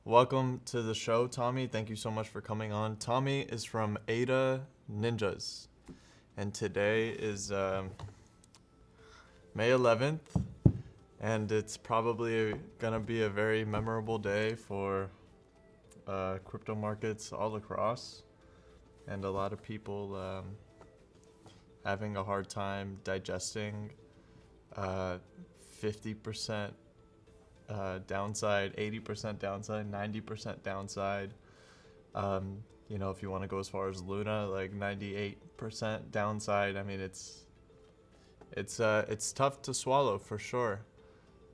Welcome to the show, Tommy. Thank you so much for coming on. Tommy is from Ada Ninjas, and today is May 11th, and it's probably gonna be a very memorable day for crypto markets all across, and a lot of people having a hard time digesting 50% downside, 80% downside, 90% downside. If you want to go as far as Luna, like 98% downside. I mean, it's tough to swallow for sure.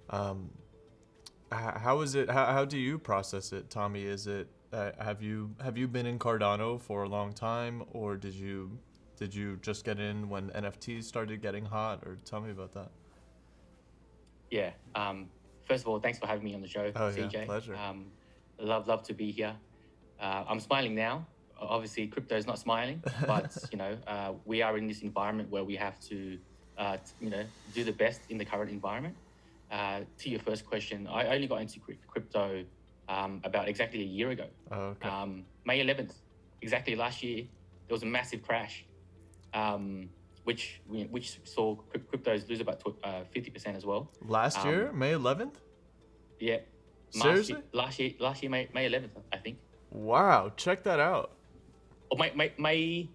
How is it? How do you process it, Tommy? Is it have you been in Cardano for a long time, or did you just get in when NFTs started getting hot? Or tell me about that. Yeah. First of all, thanks for having me on the show, Oh CJ. yeah, pleasure. Love to be here. I'm smiling now. Obviously, crypto is not smiling, but we are in this environment where we have to, do the best in the current environment. To your first question, I only got into crypto about exactly a year ago. Oh, okay. May 11th, exactly last year, there was a massive crash, which saw cryptos lose about 50% as well. Last year, May 11th? Yeah. Seriously? Last year, May 11th, I think. Wow, check that out. Or May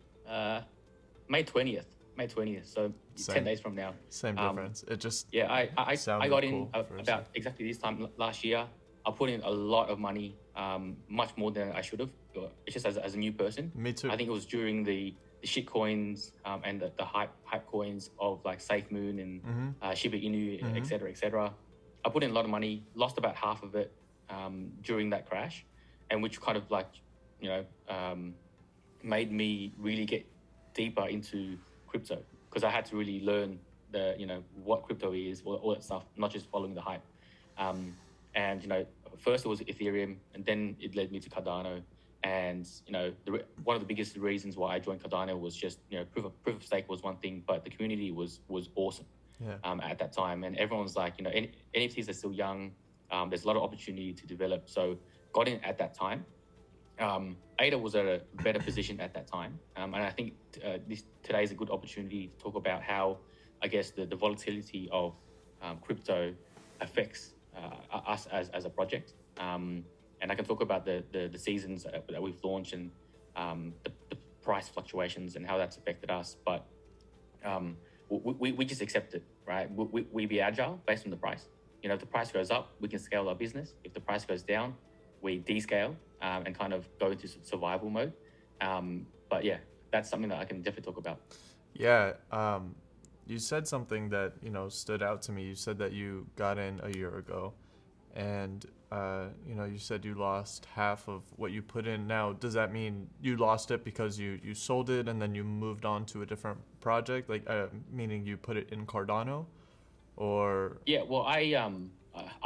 20th. May 20th. So Same. 10 days from now. Same difference. It just Yeah, I sounded got in cool for a about second. exactly this time last year. I put in a lot of money, much more than I should have. It's just as a new person. Me too. I think it was during the shit coins and the hype coins of like Safe Moon and Shiba Inu, et cetera, et cetera. I put in a lot of money, lost about half of it during that crash, and which kind of like, made me really get deeper into crypto, because I had to really learn what crypto is, all that stuff, not just following the hype. First it was Ethereum, and then it led me to Cardano. And one of the biggest reasons why I joined Cardano was just proof of stake was one thing, but the community was awesome. Yeah. At that time, and everyone's like, NFTs are still young. There's a lot of opportunity to develop. So got in at that time. ADA was at a better position at that time. And I think today is a good opportunity to talk about how, I guess, the volatility of crypto affects us as a project. And I can talk about the seasons that we've launched and the price fluctuations and how that's affected us. But we just accept it, right? We be agile based on the price. If the price goes up, we can scale our business. If the price goes down, we descale and kind of go into survival mode. But yeah, that's something that I can definitely talk about. Yeah. You said something that, stood out to me. You said that you got in a year ago, and you said you lost half of what you put in. Now, does that mean you lost it because you sold it and then you moved on to a different project? Like, meaning you put it in Cardano, or? Yeah, well, I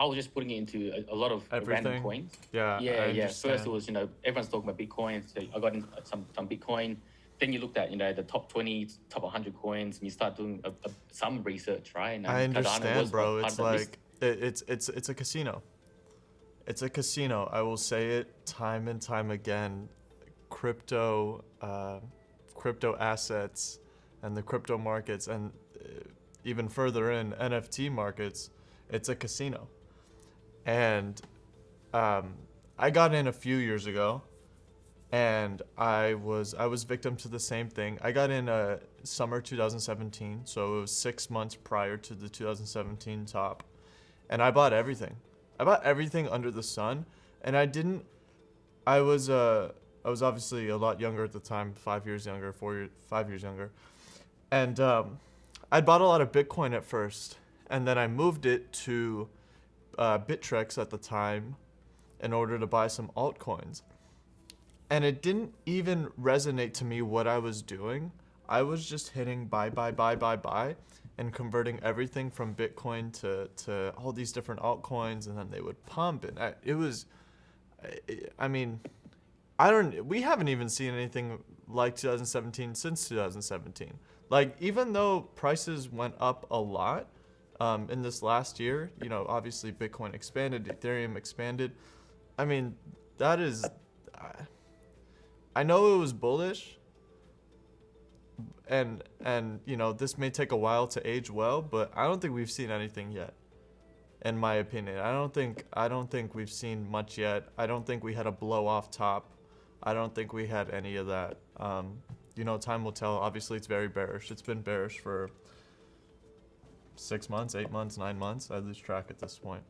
was just putting it into a lot of random coins. Yeah. Yeah. First, it was everyone's talking about Bitcoin, so I got in some Bitcoin. Then you looked at the top 20, top 100 coins, and you start doing some research, right? And I understand, bro. part It's of the list. like it's a casino. It's a casino. I will say it time and time again. Crypto assets and the crypto markets, and even further in NFT markets, it's a casino. And I got in a few years ago, and I was victim to the same thing. I got in summer 2017, so it was 6 months prior to the 2017 top, and I bought everything. I bought everything under the sun, and I was obviously a lot younger at the time, 5 years younger, 5 years younger, and I bought a lot of Bitcoin at first, and then I moved it to Bittrex at the time in order to buy some altcoins. And it didn't even resonate to me what I was doing. I was just hitting buy, and converting everything from Bitcoin to all these different altcoins, and then they would pump. And we haven't even seen anything like 2017 since 2017. Like, even though prices went up a lot in this last year, obviously Bitcoin expanded, Ethereum expanded, I mean, that is. I know it was bullish, and you know this may take a while to age well, but I don't think we've seen anything yet. In my opinion, I don't think we've seen much yet. I don't think we had a blow off top. I don't think we had any of that. You know, time will tell. Obviously, it's very bearish. It's been bearish for 6 months, 8 months, 9 months. I lose track at this point.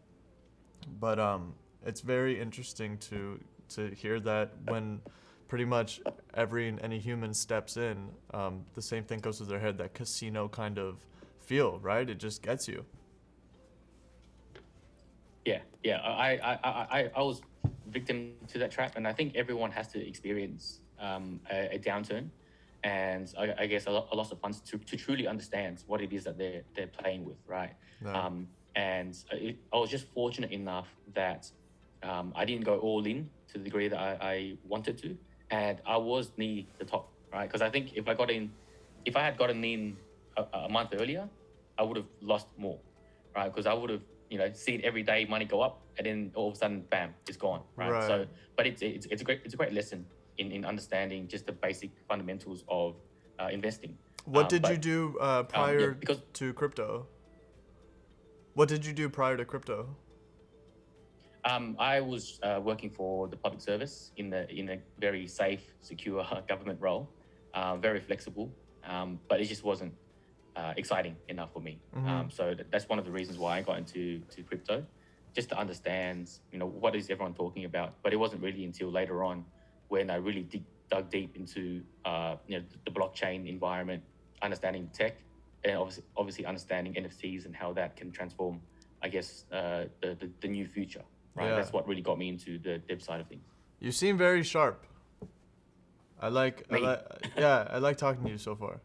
But it's very interesting to hear that when pretty much any human steps in, the same thing goes through their head. That casino kind of feel, right? It just gets you. Yeah. I was victim to that trap, and I think everyone has to experience a downturn, and I guess a loss of funds to truly understand what it is that they're playing with, right? No. I was just fortunate enough that I didn't go all in to the degree that I wanted to, and I was near the top, right? Because I think if I had gotten in a month earlier, I would have lost more, right? Because I would have seen every day money go up, and then all of a sudden, bam, it's gone, right? Right. So, but it's a great lesson in understanding just the basic fundamentals of investing. What did you do prior because to crypto? What did you do prior to crypto? I was working for the public service in a very safe, secure government role, very flexible, but it just wasn't exciting enough for me. Mm-hmm. So that's one of the reasons why I got into crypto, just to understand, what is everyone talking about. But it wasn't really until later on when I really dug deep into the blockchain environment, understanding tech, and obviously understanding NFTs and how that can transform, I guess, the new future. Right, Yeah. That's what really got me into the dev side of things. You seem very sharp. I like talking to you so far.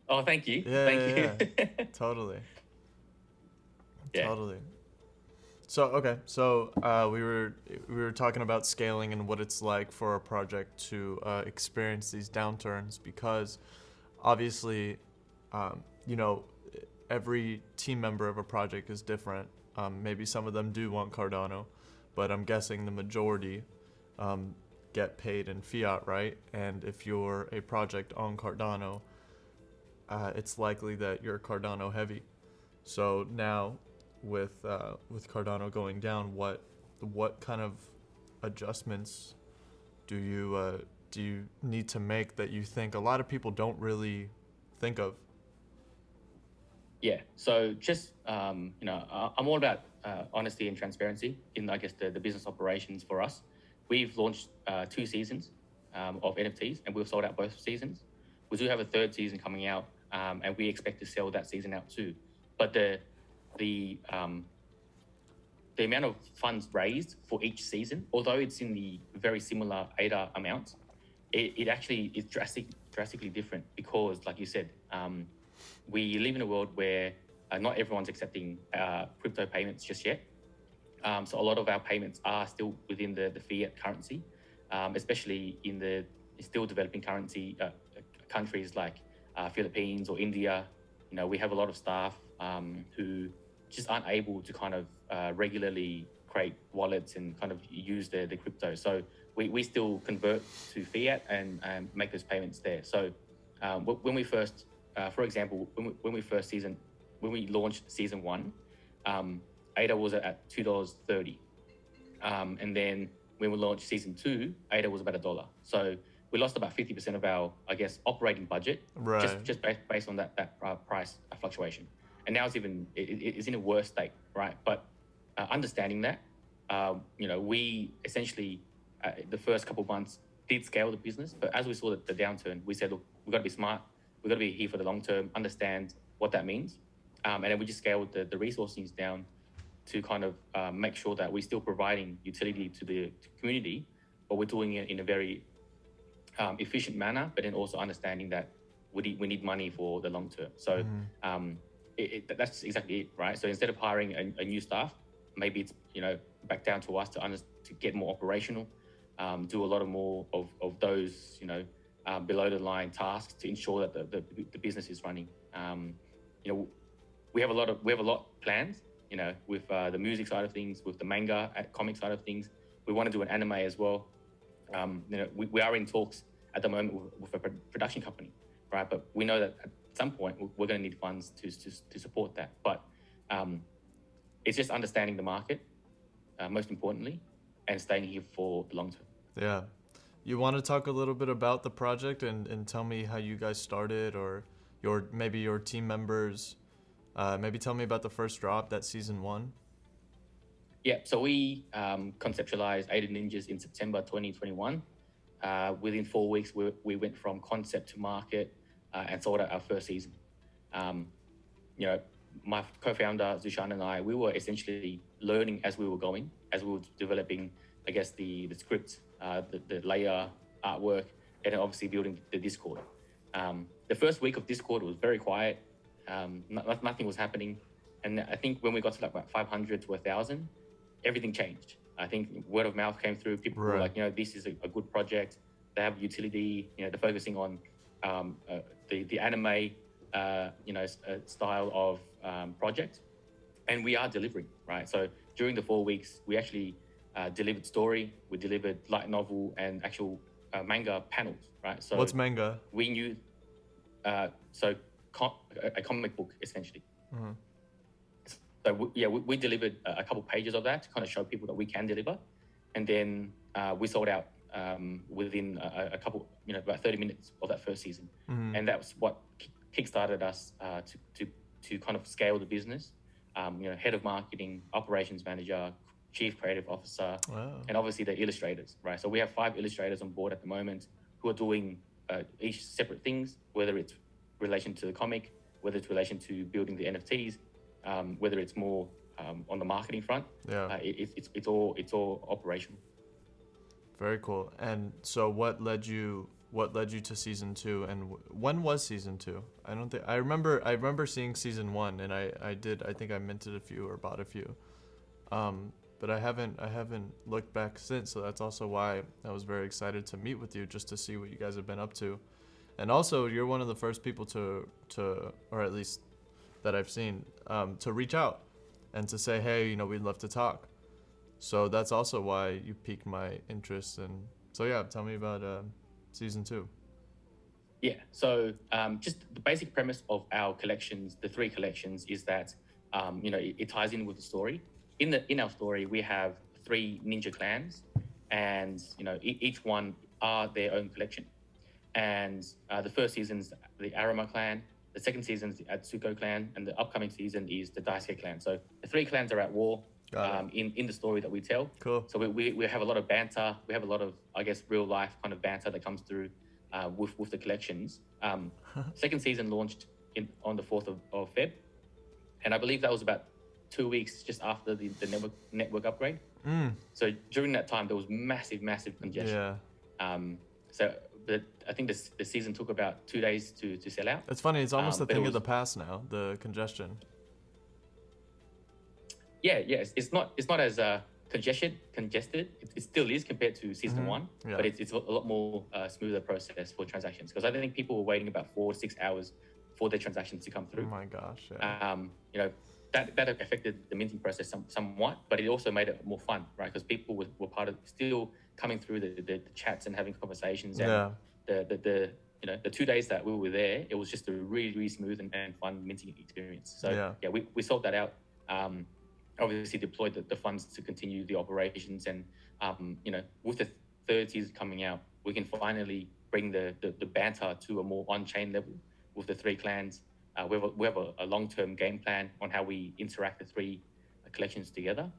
Oh, thank you. Yeah, Thank yeah, you. yeah. Totally. Yeah. Totally. So we were talking about scaling and what it's like for a project to experience these downturns, because obviously, every team member of a project is different. Maybe some of them do want Cardano, but I'm guessing the majority get paid in fiat, right? And if you're a project on Cardano, it's likely that you're Cardano heavy. So now, with Cardano going down, what kind of adjustments do you need to make that you think a lot of people don't really think of? Yeah. So just I'm all about honesty and transparency in, I guess, the business operations for us. We've launched 2 seasons of NFTs, and we've sold out both seasons. We do have a 3rd season coming out, and we expect to sell that season out too. But the amount of funds raised for each season, although it's in the very similar ADA amount, it actually is drastically different, because, like you said, we live in a world where not everyone's accepting crypto payments just yet. So a lot of our payments are still within the fiat currency, especially in the still developing currency countries like Philippines or India. We have a lot of staff who just aren't able to kind of regularly create wallets and kind of use the crypto. So we still convert to fiat and make those payments there. So when we first, for example, when we launched season 1, ADA was at $2.30. And then when we launched season 2, ADA was about $1. So we lost about 50% of our, I guess, operating budget, Right. just based on that price fluctuation. And now it's in a worse state, right? But understanding that, we essentially the first couple of months did scale the business, but as we saw the downturn, we said, look, we've got to be smart, we've got to be here for the long term, understand what that means, and then we just scaled the resources down to kind of make sure that we're still providing utility to the community, but we're doing it in a very efficient manner, but then also understanding that we need money for the long term. So that's exactly it, right? So instead of hiring a new staff, maybe it's back down to us to get more operational, do a lot of more of those below the line tasks to ensure that the business is running. We have a lot planned, with the music side of things, with the manga comic side of things. we want to do an anime as well. We are in talks at the moment with a production company, right? But we know that at some point we're going to need funds to support that. But it's just understanding the market, most importantly, and staying here for the long term. Yeah. You want to talk a little bit about the project and tell me how you guys started, or maybe your team members. Maybe tell me about the first drop, that season 1. Yeah, so we conceptualized Ada Ninjas in September 2021. Within 4 weeks, we went from concept to market and sold out our first season. My co-founder Zushan and I, we were essentially learning as we were going, as we were developing, I guess, the script, the layer, artwork, and then obviously building the Discord. The first week of Discord was very quiet. Nothing was happening. And I think when we got to like about 500 to 1,000, everything changed. I think word of mouth came through. People were like, this is a good project. They have utility. They're focusing on the anime, style of project, and we are delivering, right? So during the 4 weeks, we actually delivered story, we delivered light novel and actual manga panels, right? So what's manga? We knew, a comic book essentially. Mm-hmm. So we delivered a couple pages of that to kind of show people that we can deliver, and then we sold out within a couple, about 30 minutes of that first season, and that was what kickstarted us to kind of scale the business. Head of marketing, operations manager, chief creative officer, and obviously the illustrators, right? So we have 5 illustrators on board at the moment who are doing each separate things, whether it's relation to the comic, whether it's relation to building the NFTs, whether it's more on the marketing front. It's all operational. Very cool. And so what led you to season 2, and when was season 2? I remember seeing season 1, and I think I minted a few or bought a few, but I haven't looked back since. So that's also why I was very excited to meet with you, just to see what you guys have been up to. And also, you're one of the first people to or at least that I've seen, to reach out and to say, hey, we'd love to talk. So that's also why you piqued my interest. And so yeah, tell me about season 2. Yeah, so just the basic premise of our collections, the 3 collections, is that it ties in with the story. In our story, we have 3 ninja clans, and each one are their own collection. And the first season's the Arama clan, the second season's the Atsuko clan, and the upcoming season is the Daisuke clan. So the 3 clans are at war in the story that we tell. Cool. So we have a lot of banter. We have a lot of, I guess, real life kind of banter that comes through with the collections. Second season launched on the 4th of Feb, and I believe that was about 2 weeks just after the network upgrade. So during that time, there was massive congestion. But I think the season took about 2 days to sell out. It's funny. It's almost a thing of the past now, the congestion. Yeah. It's not as congested. It still is compared to season 1, but it's a lot more smoother process for transactions, because I think people were waiting about 4 to 6 hours for their transactions to come through. Oh my gosh. Yeah. That affected the minting process somewhat, but it also made it more fun, right? Because people were part of still coming through the chats and having conversations. And the 2 days that we were there, it was just a really smooth and fun minting experience. So we sold that out. Obviously deployed the funds to continue the operations, and with the 3rd season coming out, we can finally bring the banter to a more on-chain level with the 3 clans. We have a long-term game plan on how we interact the 3 collections together.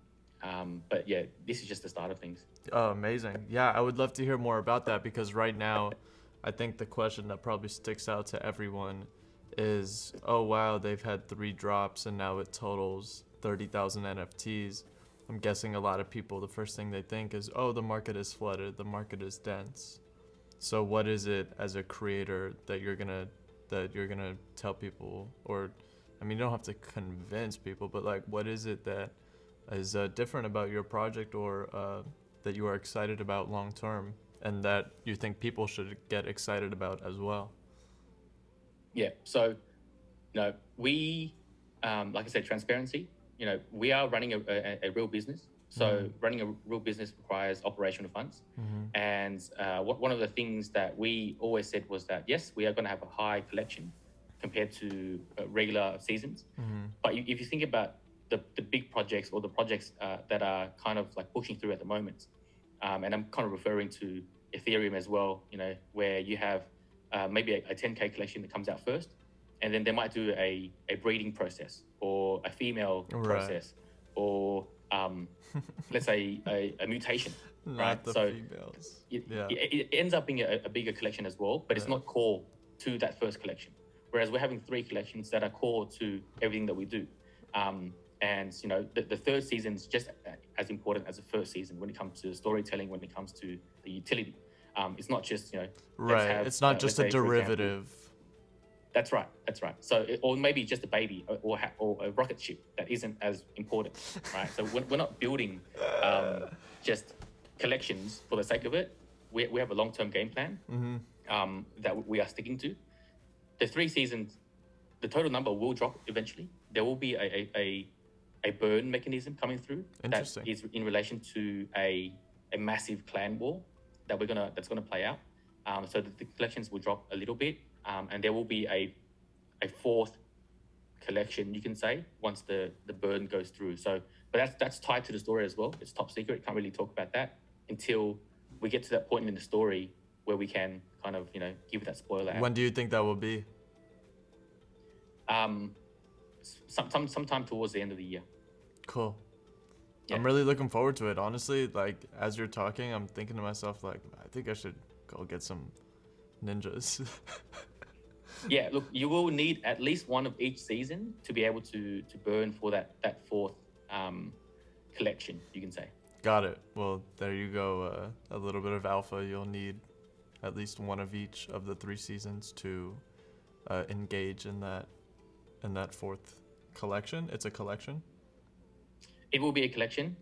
But yeah, this is just the start of things. Oh, amazing. Yeah, I would love to hear more about that, because right now, I think the question that probably sticks out to everyone is, oh wow, they've had 3 drops and now it totals 30,000 NFTs. I'm guessing a lot of people, the first thing they think is, oh, the market is flooded, the market is dense. So what is it as a creator that you're gonna tell people, or you don't have to convince people, but like, what is it that is different about your project, or that you are excited about long term, and that you think people should get excited about as well? Yeah, so we like I said, transparency. We are running a real business. So running a real business requires operational funds. And one of the things that we always said was that, yes, we are going to have a high collection compared to regular seasons. But if you think about the big projects or the projects that are kind of like pushing through at the moment, and I'm kind of referring to Ethereum as well, where you have maybe a 10K collection that comes out first, and then they might do a breeding process or a female process or let's say a mutation, right? So females. It ends up being a bigger collection as well, but it's not core to that first collection. Whereas we're having 3 collections that are core to everything that we do. And the third season is just as important as the first season when it comes to storytelling, when it comes to the utility. It's not just it's not just a derivative. That's right. So or maybe just a baby or a rocket ship that isn't as important, right? So we're not building just collections for the sake of it. We have a long-term game plan that we are sticking to. The 3 seasons, the total number will drop eventually. There will be a burn mechanism coming through that is in relation to a massive clan war that's gonna play out. So the collections will drop a little bit, and there will be a 4th collection, you can say, once the burn goes through. So, but that's tied to the story as well. It's top secret. Can't really talk about that until we get to that point in the story where we can kind of give that spoiler out. When do you think that will be? Sometime towards the end of the year. Cool. Yeah. I'm really looking forward to it. Honestly, like as you're talking, I'm thinking to myself, like, I think I should go get some ninjas. Yeah, look, you will need at least one of each season to be able to burn for that 4th collection, you can say. Got it. Well, there you go. A little bit of alpha. You'll need at least one of each of the 3 seasons to engage in that 4th collection. It's a collection. It will be a collection.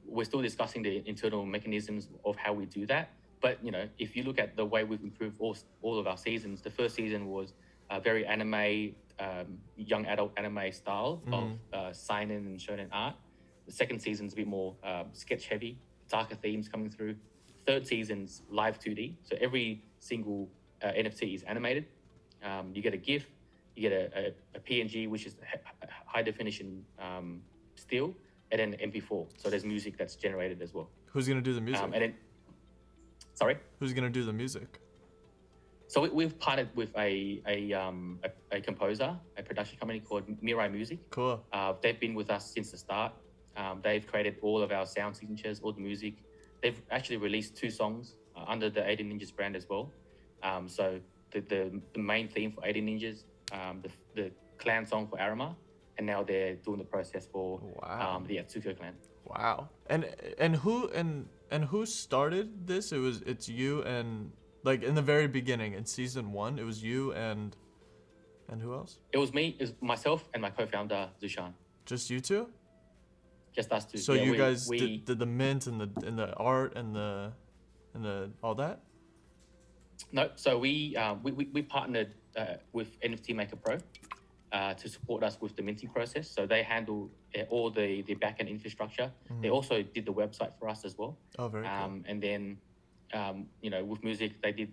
We're still discussing the internal mechanisms of how we do that. But if you look at the way we've improved all of our seasons, the first season was a very anime, young adult anime style of seinen and shonen art. The second season's a bit more sketch heavy, darker themes coming through. Third season's live 2D, so every single NFT is animated. You get a GIF, you get a PNG, which is high definition still, and then MP4. So there's music that's generated as well. Who's gonna do the music? Sorry? Who's gonna do the music? So we've partnered with a composer, a production company called Mirai Music. Cool. They've been with us since the start. They've created all of our sound signatures, all the music. They've actually released 2 songs under the 18 Ninjas brand as well. So the main theme for 18 Ninjas, the clan song for Arima, and now they're doing the process for the Atsuko clan. Wow. And who started this? It's you and, like, in the very beginning in season 1, it was you and who else? It was me, it was myself and my co-founder Zushan. Just you two? Just us two. So you guys did the mint and the art and the all that? No, so we partnered with NFT Maker Pro to support us with the minting process. So they handle all the backend infrastructure. They also did the website for us as well. Oh, very cool. And then, with music, they did,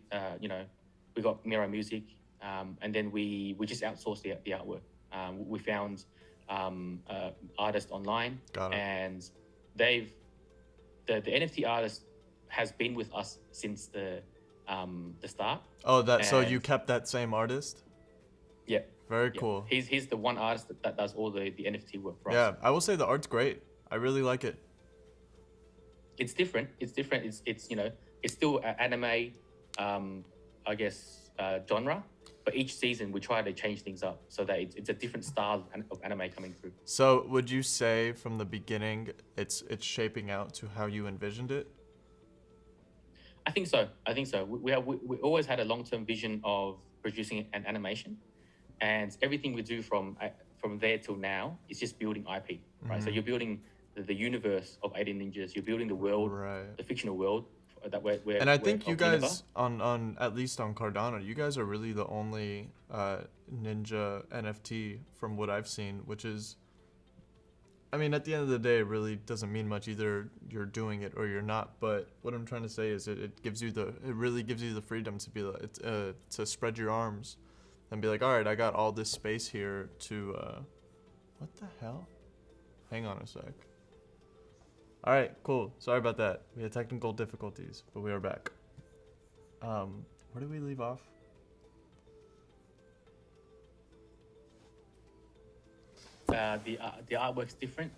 we got Mirai Music, and then we just outsourced the artwork. We found artists online, and the NFT artist has been with us since the start. Oh, so you kept that same artist? Yeah. Very cool. He's the one artist that does all the NFT work for us. Yeah, I will say the art's great. I really like it. It's different. It's it's still anime, I guess, genre. But each season we try to change things up so that it's a different style of anime coming through. So would you say from the beginning it's shaping out to how you envisioned it? I think so. We always had a long-term vision of producing an animation, and everything we do from there till now is just building IP, right? So you're building the universe of 18 Ninjas. You're building the world, the fictional world that we're. And I think you guys on at least on Cardano, you guys are really the only ninja NFT from what I've seen, which is, I mean, at the end of the day, it really doesn't mean much. Either you're doing it or you're not. But what I'm trying to say is, it really gives you the freedom to be like, to spread your arms, and be like, all right, I got all this space here to, what the hell? Hang on a sec. All right, cool. Sorry about that. We had technical difficulties, but we are back. Where did we leave off? The artwork's different.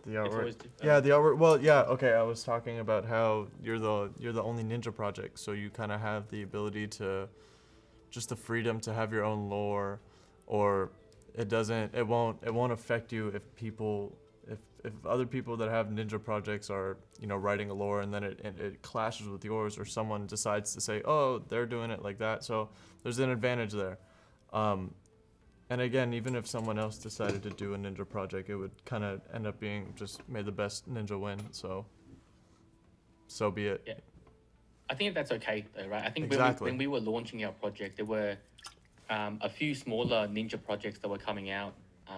The It's artwork. always different. Yeah, the artwork. Well, yeah. Okay, I was talking about how you're the only ninja project, so you kind of have the ability to, just the freedom to have your own lore, or it won't affect you if other people that have ninja projects are writing a lore and then it clashes with yours, or someone decides to say, oh, they're doing it like that, so there's an advantage there. And again, even if someone else decided to do a ninja project, it would kind of end up being just may the best ninja win. So be it. Yeah. I think that's okay though, right? I think Exactly. when we were launching our project, there were a few smaller ninja projects that were coming out,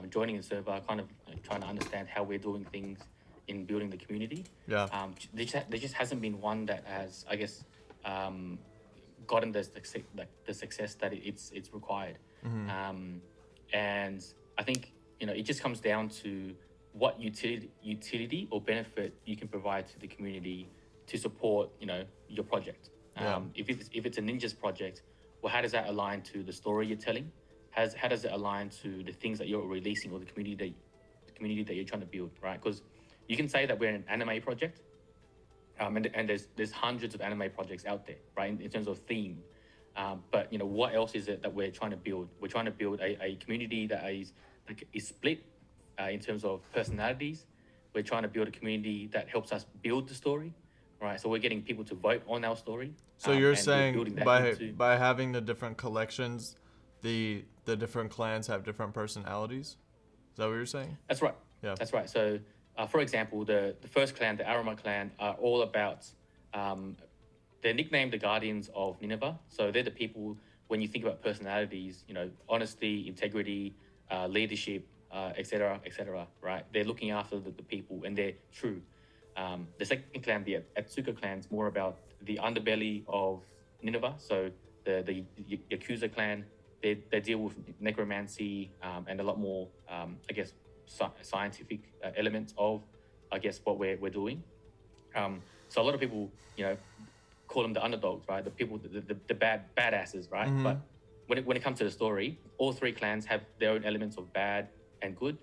joining the server, kind of trying to understand how we're doing things in building the community. Yeah. There just hasn't been one that has, I guess, gotten the success that it's required. Mm-hmm. And I think it just comes down to what utility or benefit you can provide to the community to support your project. Yeah. If it's a Ninja's project, well, how does that align to the story you're telling? How does it align to the things that you're releasing, or the community that you're trying to build, right? Because you can say that we're an anime project, and there's hundreds of anime projects out there, right? In terms of theme. But what else is it that we're trying to build? We're trying to build a community that is split in terms of personalities. We're trying to build a community that helps us build the story, right? So we're getting people to vote on our story. So you're and we're building saying that by having the different collections, the different clans have different personalities? Is that what you're saying? That's right. Yeah. That's right. So, for example, the first clan, the Arama clan, are all about. They're nicknamed the Guardians of Nineveh. So they're the people, when you think about personalities, honesty, integrity, leadership, etc., right? They're looking after the people, and they're true. The second clan, the Atsuka clan, is more about the underbelly of Nineveh. So the Yakuza clan, they deal with necromancy and a lot more, I guess, scientific elements of, I guess, what we're doing. So a lot of people, call them the underdogs, right? The people, the badasses, right? Mm-hmm. But when it comes to the story, all three clans have their own elements of bad and good.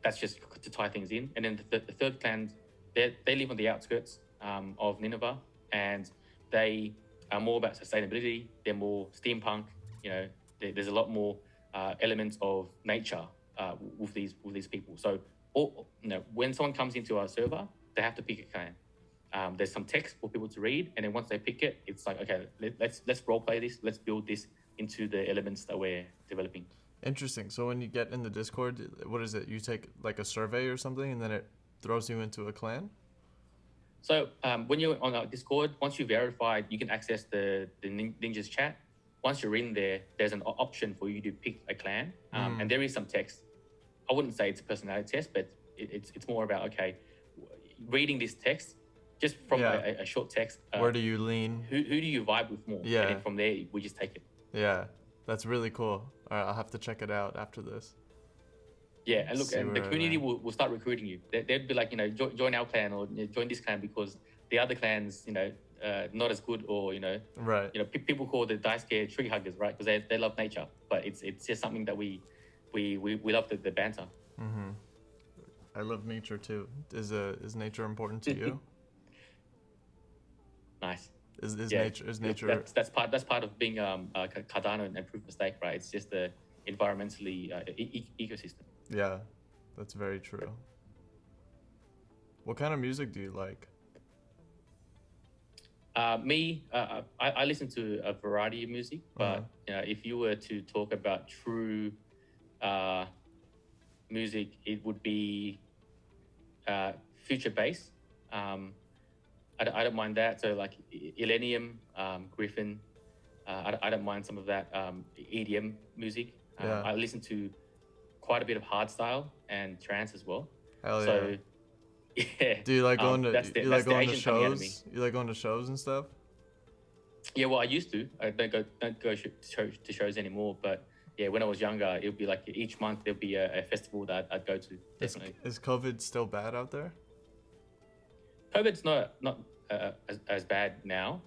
That's just to tie things in. And then the third clan, they live on the outskirts of Nineveh, and they are more about sustainability. They're more steampunk. There's a lot more elements of nature with these people. So, when someone comes into our server, they have to pick a clan. There's some text for people to read, and then once they pick it, it's like, okay, let's role play this. Let's build this into the elements that we're developing. Interesting. So when you get in the Discord, what is it? You take like a survey or something, and then it throws you into a clan? So when you're on our Discord, once you verified, you can access the Ninja's chat. Once you're in there, there's an option for you to pick a clan, and there is some text. I wouldn't say it's a personality test, but it's more about, okay, reading this text, just from a short text. Where do you lean? Who do you vibe with more? Yeah. And then from there, we just take it. Yeah, that's really cool. All right, I'll have to check it out after this. Yeah, and look, See and the where community will start recruiting you. They'd be like, join our clan, or join this clan, because the other clans, not as good, or Right. People call the Daisuke tree huggers, right? Because they love nature, but it's just something that we love the banter. Mm-hmm. I love nature too. Is nature important to you? Nice. Is nature? That's part of being Cardano and proof of stake, right? It's just the environmentally ecosystem. Yeah, that's very true. What kind of music do you like? I listen to a variety of music, but if you were to talk about true music, it would be future bass. I don't mind that. So like Illenium, Griffin. I don't mind some of that EDM music. I listen to quite a bit of hardstyle and trance as well. Hell yeah. So yeah, Do you like going to that's the, you that's like the going to Asian coming out of me. shows? You like going to shows and stuff? Yeah, well, I used to. I don't go to shows anymore. But yeah, when I was younger, it would be like each month there'd be a festival that I'd go to. Definitely. Is COVID still bad out there? COVID's not as bad now.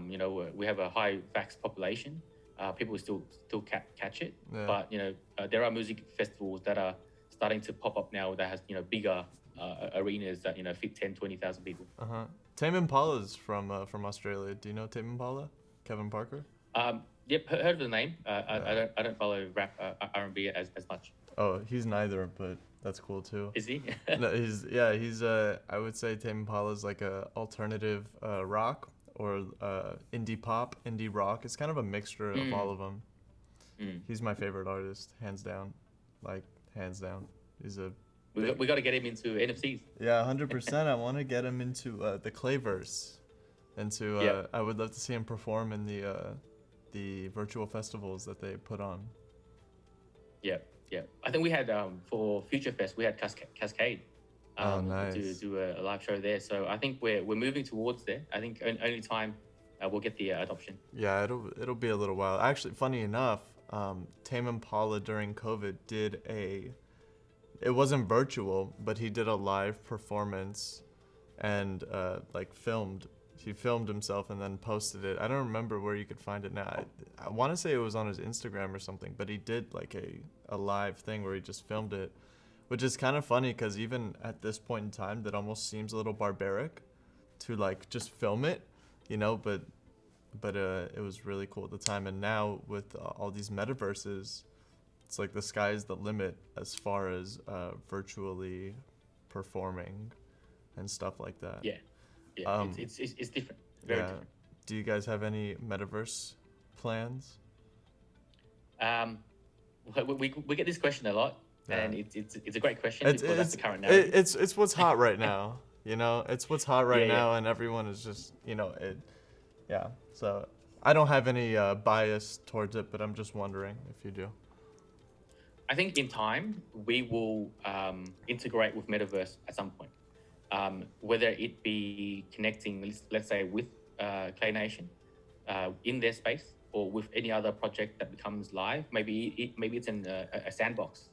You know, we have a high vax population. People still catch it. Yeah. But you know, there are music festivals that are starting to pop up now that has, you know, bigger arenas that, you know, fit 10,000-20,000 people. Tame Impala's from Australia. Do you know Tame Impala? Kevin Parker? Yep, heard of the name. I don't follow rap R&B as much. Oh, he's neither, but that's cool too. Is he? No, he's I would say Tame Impala's like a alternative rock or indie pop, indie rock. It's kind of a mixture of all of them. He's my favorite artist, hands down. Like hands down. He's a we got to get him into NFTs. Yeah, 100%. I want to get him into the Clayverse. Into I would love to see him perform in the virtual festivals that they put on. Yeah. I think we had for Future Fest we had Cascade. Nice. To do a live show there. So I think we're moving towards there. I think only time we'll get the adoption. Yeah, it'll be a little while. Actually, funny enough, Tame Impala during COVID did it wasn't virtual, but he did a live performance and like he filmed himself and then posted it. I don't remember where you could find it now. I want to say it was on his Instagram or something, but he did like a live thing where he just filmed it, which is kind of funny because even at this point in time, that almost seems a little barbaric to like just film it, you know, but it was really cool at the time. And now with all these metaverses, it's like the sky's the limit as far as virtually performing and stuff like that. Yeah, it's different. Very different. Do you guys have any metaverse plans? We get this question a lot, and it's a great question because that's the current narrative. It's what's hot right now. You know, it's what's hot right now, and everyone is just, you know, So I don't have any bias towards it, but I'm just wondering if you do. I think in time we will integrate with metaverse at some point, whether it be connecting, let's say, with Clay Nation in their space, or with any other project that becomes live. Maybe it's in a sandbox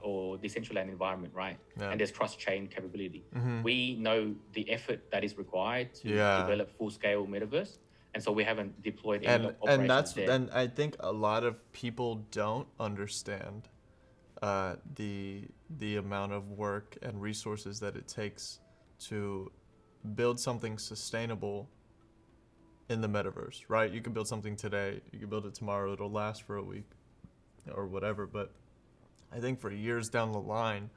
or Decentraland environment, right? Yeah. And there's cross-chain capability. We know the effort that is required to develop full-scale metaverse. And so we haven't deployed any operations there. And I think a lot of people don't understand the amount of work and resources that it takes to build something sustainable in the metaverse, right? You can build something today, you can build it tomorrow, it'll last for a week or whatever, but I think for years down the line,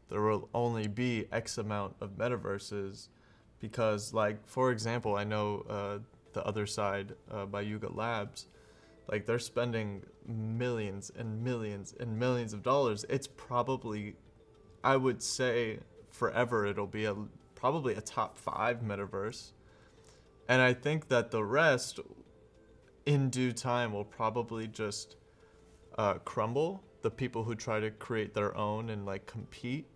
there will only be X amount of metaverses because, like, for example, I know the other side by Yuga Labs, like they're spending millions and millions and millions of dollars. It's probably, I would say, forever it'll be probably a top 5 metaverse. And I think that the rest, in due time, will probably just crumble. The people who try to create their own and like compete.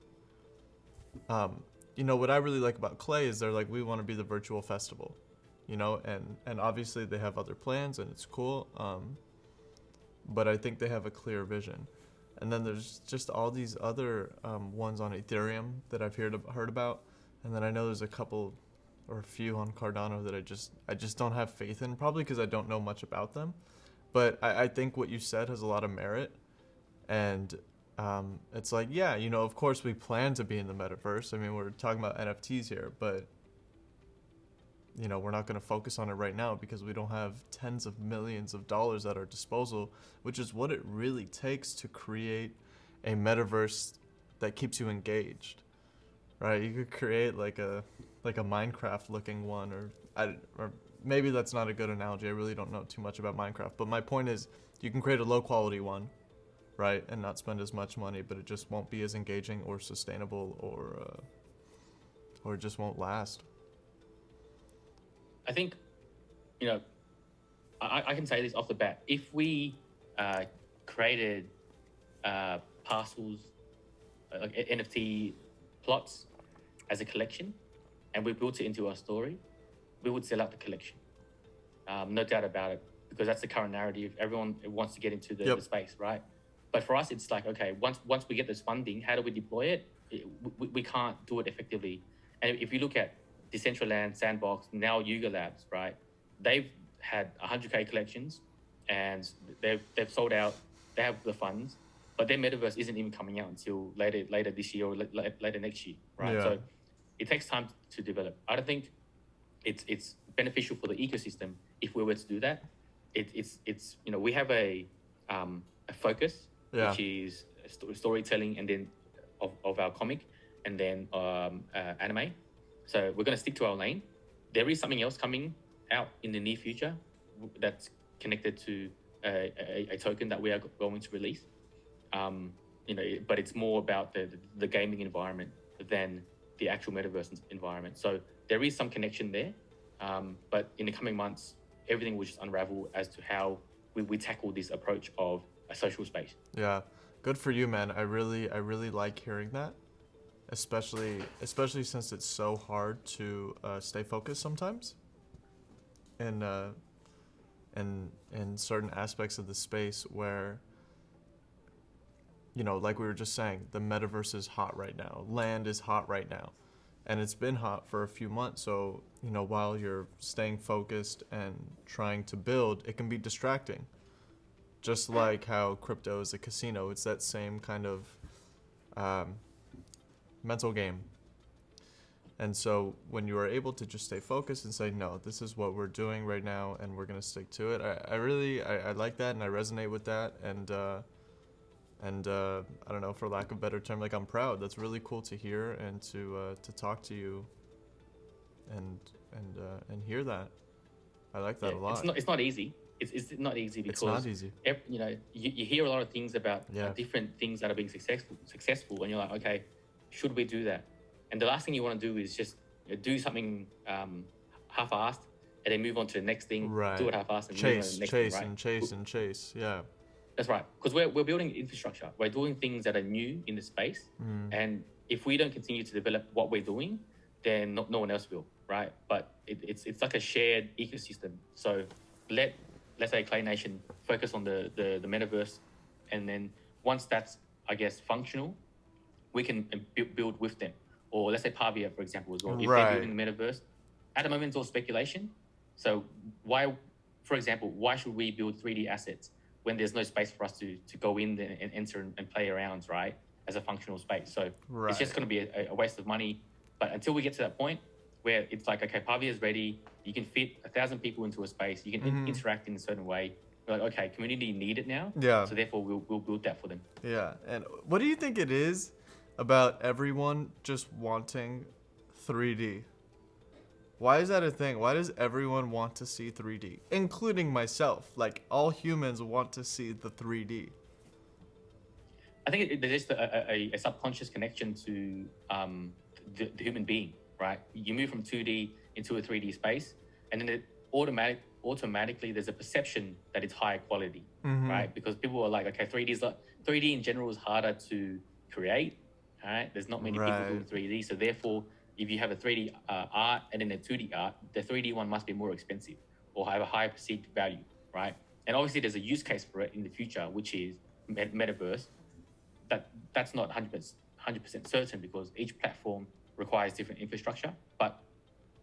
You know, what I really like about Clay is they're like, we want to be the virtual festival, you know, and obviously they have other plans and it's cool. But I think they have a clear vision. And then there's just all these other ones on Ethereum that I've heard about. And then I know there's a couple or a few on Cardano that I just don't have faith in, probably because I don't know much about them. But I think what you said has a lot of merit. And it's like, yeah, you know, of course we plan to be in the metaverse. I mean, we're talking about NFTs here, but, you know, we're not going to focus on it right now because we don't have tens of millions of dollars at our disposal, which is what it really takes to create a metaverse that keeps you engaged, right? You could create like a Minecraft looking one, or maybe that's not a good analogy. I really don't know too much about Minecraft, but my point is you can create a low quality one, right, and not spend as much money, but it just won't be as engaging or sustainable, or it just won't last. I think, you know, I can say this off the bat. If we created parcels NFT plots as a collection, and we built it into our story, we would sell out the collection. No doubt about it, because that's the current narrative. Everyone wants to get into the space, right? But for us, it's like, okay, once we get this funding, how do we deploy it? We can't do it effectively. And if you look at Decentraland, Sandbox, now Yuga Labs, right? They've had 100K collections, and they've sold out. They have the funds, but their metaverse isn't even coming out until later this year or later next year, right? Yeah. So it takes time to develop. I don't think it's beneficial for the ecosystem if we were to do that. It's we have a focus, which is storytelling, and then of our comic, and then anime. So we're going to stick to our lane. There is something else coming out in the near future that's connected to a token that we are going to release. But it's more about the gaming environment than the actual metaverse environment. So there is some connection there, but in the coming months, everything will just unravel as to how we tackle this approach of a social space. Yeah, good for you, man. I really like hearing that, especially since it's so hard to stay focused sometimes. And in certain aspects of the space where, like we were just saying, the metaverse is hot right now. Land is hot right now. And it's been hot for a few months. So, while you're staying focused and trying to build, it can be distracting. Just like how crypto is a casino. It's that same kind of mental game. And so when you are able to just stay focused and say, no, this is what we're doing right now and we're going to stick to it. I like that, and I resonate with that. And I don't know, for lack of a better term, like, I'm proud. That's really cool to hear, and to talk to you and hear that. I like that a lot. It's not easy. It's not easy because it's not easy. You hear a lot of things about different things that are being successful, and you're like, okay, should we do that? And the last thing you want to do is just do something half-assed and then move on to the next thing. Right. Do it half-assed and move on to the next thing, right? Chase. Yeah. That's right. Because we're building infrastructure. We're doing things that are new in the space. And if we don't continue to develop what we're doing, then no one else will, right? But it's like a shared ecosystem. So let's say Clay Nation focus on the metaverse, and then once that's, I guess, functional, we can build with them. Or let's say Pavia, for example, as well. If they're building the metaverse, at the moment it's all speculation. So why should we build 3D assets when there's no space for us to go in there and enter and play around, right, as a functional space? So it's just going to be a waste of money. But until we get to that point where it's like, okay, Pavia is ready, you can fit 1,000 people into a space, you can interact in a certain way. We're like, okay, community need it now. Yeah. So therefore, we'll build that for them. Yeah. And what do you think it is about everyone just wanting 3D? Why is that a thing? Why does everyone want to see 3D? Including myself. Like, all humans want to see the 3D. I think there's just a subconscious connection to the human being, right? You move from 2D into a 3D space, and then automatically there's a perception that it's higher quality, right? Because people are like, okay, 3D in general is harder to create. All right, there's not many people doing 3D, so therefore, if you have a 3D art and then a 2D art, the 3D one must be more expensive or have a higher perceived value, right? And obviously, there's a use case for it in the future, which is metaverse. That's not 100% certain because each platform requires different infrastructure. But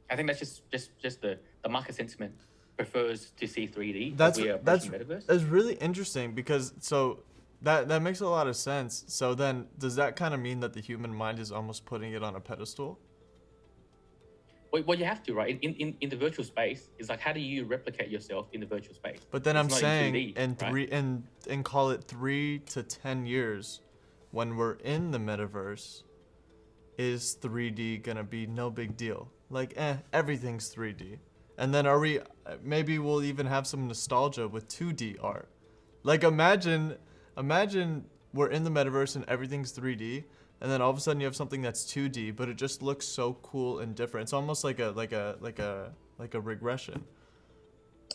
I think that's just the market sentiment prefers to see 3D. That's metaverse. That's really interesting because That makes a lot of sense. So then, does that kind of mean that the human mind is almost putting it on a pedestal? Well, you have to, right? In the virtual space, it's like, how do you replicate yourself in the virtual space? But then I'm saying, and call it 3 to 10 years, when we're in the metaverse, is 3D gonna be no big deal? Like, everything's 3D. And then maybe we'll even have some nostalgia with 2D art. Like, imagine we're in the metaverse and everything's 3D, and then all of a sudden you have something that's 2D, but it just looks so cool and different. It's almost like a regression.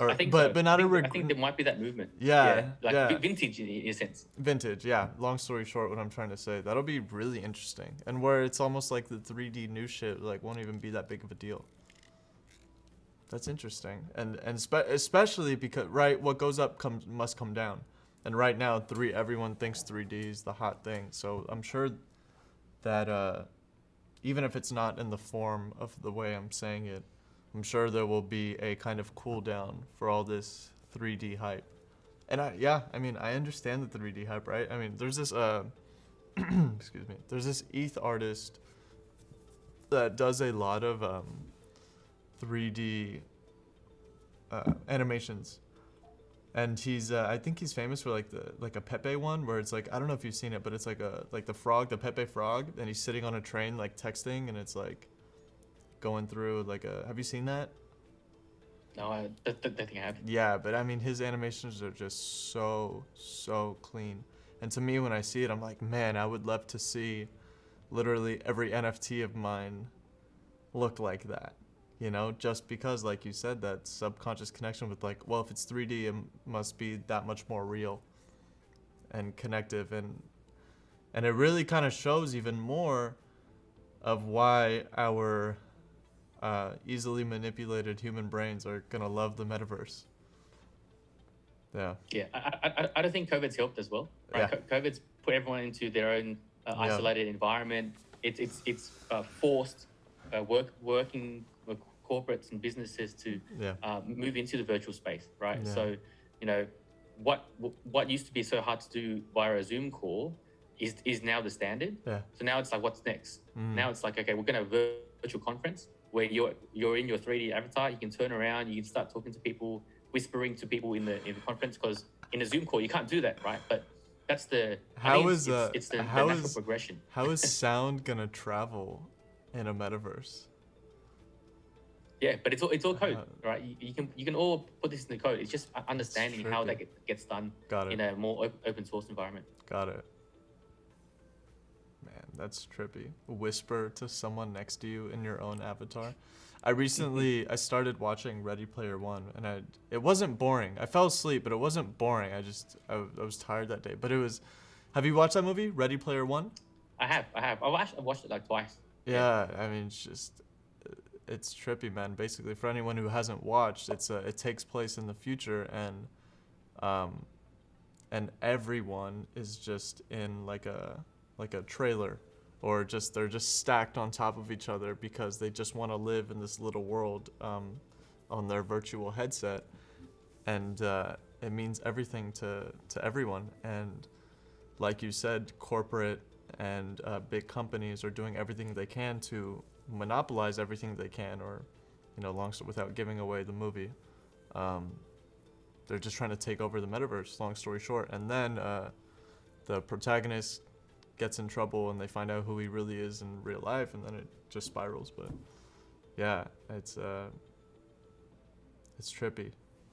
or I think so. but not a I think there might be that movement. yeah, like yeah. vintage in a sense. Vintage, yeah. Long story short, what I'm trying to say, that'll be really interesting, and where it's almost like the 3D new shit like won't even be that big of a deal. That's interesting, and especially because right, what goes up must come down, and right now everyone thinks 3D is the hot thing. So I'm sure that even if it's not in the form of the way I'm saying it, I'm sure there will be a kind of cool down for all this 3D hype. And I mean, I understand the 3D hype, right? I mean, there's this excuse me, there's this ETH artist that does a lot of 3D animations, and he's I think he's famous for like a Pepe one where it's like, I don't know if you've seen it, but it's like the Pepe frog, and he's sitting on a train like texting, and it's like going through like a. Have you seen that? No, I don't think I have. Yeah, but I mean, his animations are just so clean. And to me, when I see it, I'm like, man, I would love to see literally every NFT of mine look like that. You know, just because, like you said, that subconscious connection with like, well, if it's 3D, it must be that much more real and connective. And it really kind of shows even more of why our easily manipulated human brains are gonna love the metaverse. Yeah. Yeah, I don't think COVID's helped as well. Right? Yeah. COVID's put everyone into their own isolated environment. It's forced working corporates and businesses to move into the virtual space, right? Yeah. So, you know, what used to be so hard to do via a Zoom call is now the standard. Yeah. So now it's like, what's next? Now it's like, okay, we're gonna have a virtual conference where you're in your 3D avatar. You can turn around, you can start talking to people, whispering to people in the conference, because in a Zoom call you can't do that, right? But that's the it's the natural progression. How is sound gonna travel in a metaverse? Yeah, but it's all code, right? You can all put this in the code. It's just understanding how that gets done in a more open source environment. Got it. Man, that's trippy. Whisper to someone next to you in your own avatar. I recently I started watching Ready Player One, and it wasn't boring. I fell asleep, but it wasn't boring. I was tired that day. But it was. Have you watched that movie, Ready Player One? I have. I've watched it like twice. Yeah, I mean, it's trippy, man. Basically, for anyone who hasn't watched, it takes place in the future, and everyone is just in like a trailer, or they're just stacked on top of each other because they just want to live in this little world on their virtual headset, and it means everything to everyone. And like you said, corporate and big companies are doing everything they can to monopolize everything they can, or without giving away the movie. They're just trying to take over the metaverse, long story short. And then the protagonist gets in trouble and they find out who he really is in real life, and then it just spirals. But yeah, it's trippy,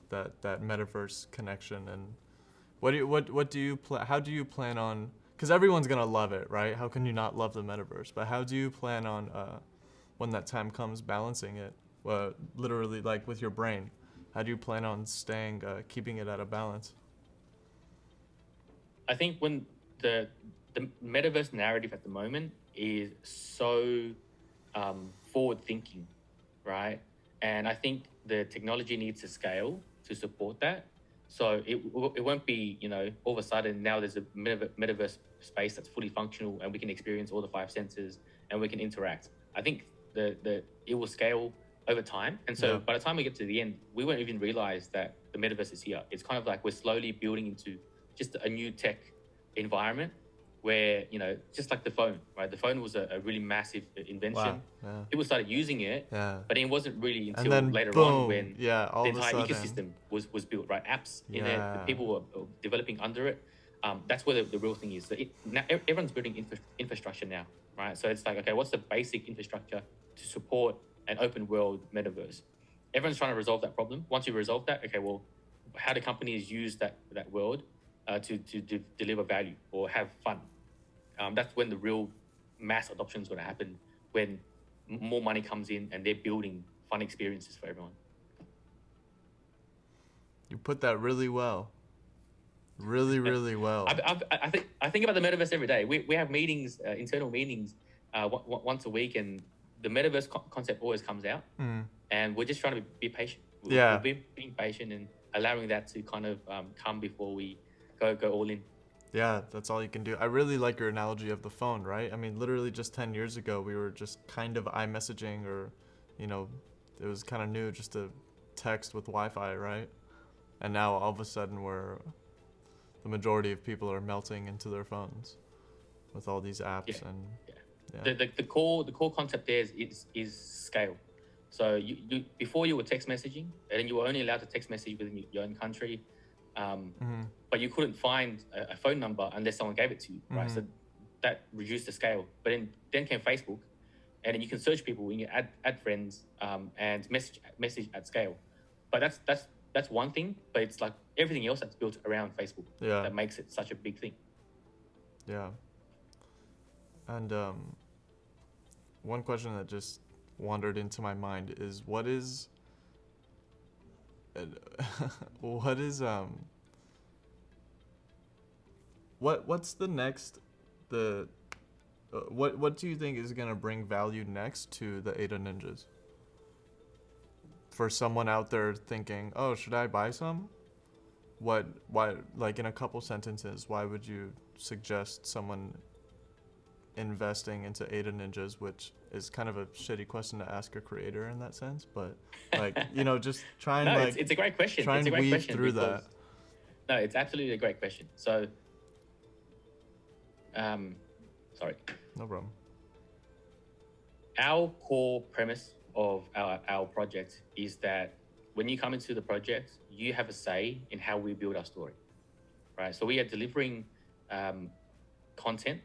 that metaverse connection. And how do you plan on, because everyone's gonna love it, right? How can you not love the metaverse? But how do you plan on when that time comes, balancing it, literally, like with your brain? How do you plan on keeping it at a balance? I think when the metaverse narrative at the moment is so forward thinking, right? And I think the technology needs to scale to support that. So it won't be, all of a sudden now there's a metaverse space that's fully functional and we can experience all the 5 senses and we can interact. I think it will scale over time. And so by the time we get to the end, we won't even realize that the metaverse is here. It's kind of like we're slowly building into just a new tech environment where, just like the phone, right? The phone was a really massive invention. Wow. Yeah. People started using it, but it wasn't really until later on when the entire ecosystem was built, right? Apps in there, the people were developing under it. That's where the real thing is. So now everyone's building infrastructure now, right? So it's like, okay, what's the basic infrastructure to support an open world metaverse? Everyone's trying to resolve that problem. Once you resolve that, okay, well, how do companies use that world to deliver value or have fun? That's when the real mass adoption is going to happen, when more money comes in and they're building fun experiences for everyone. You put that really well. Really, really well. I think about the metaverse every day. We have meetings, internal meetings, once a week, and the metaverse concept always comes out, and we're just trying to be patient. Yeah. We're being patient and allowing that to kind of come before we go all in. Yeah, that's all you can do. I really like your analogy of the phone, right? I mean, literally just 10 years ago, we were just kind of iMessaging, or, you know, it was kind of new just to text with Wi-Fi, right? And now all of a sudden the majority of people are melting into their phones with all these apps. And the core concept there is scale. So you before you were text messaging, and you were only allowed to text message within your own country, but you couldn't find a phone number unless someone gave it to you, right? So that reduced the scale. But then came Facebook, and then you can search people, and you add friends, and message at scale. But that's one thing, but it's like everything else that's built around Facebook that makes it such a big thing. Yeah. And one question that just wandered into my mind is what's the next what do you think is going to bring value next to the Ada Ninjas? For someone out there thinking, oh, should I buy some? Why, like in a couple sentences, why would you suggest someone investing into Ada Ninjas, which is kind of a shitty question to ask a creator in that sense, but like, you know, just try and it's a great question. Try and weave through that. No, it's absolutely a great question. So, sorry. No problem. Our core premise of our project is that when you come into the project, you have a say in how we build our story, right? So we are delivering content,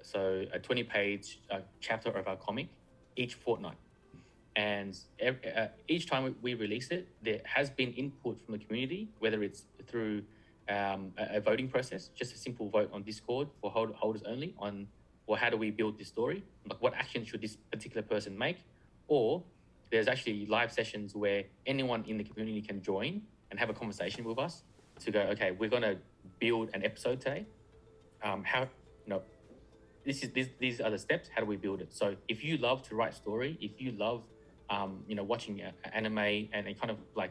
so a 20-page chapter of our comic each fortnight. And each time we release it, there has been input from the community, whether it's through a voting process, just a simple vote on Discord for holders only on, well, how do we build this story? Like, what action should this particular person make? Or there's actually live sessions where anyone in the community can join and have a conversation with us to go, okay, we're going to build an episode today. These are the steps. How do we build it? So if you love to write story, if you love, watching anime and kind of like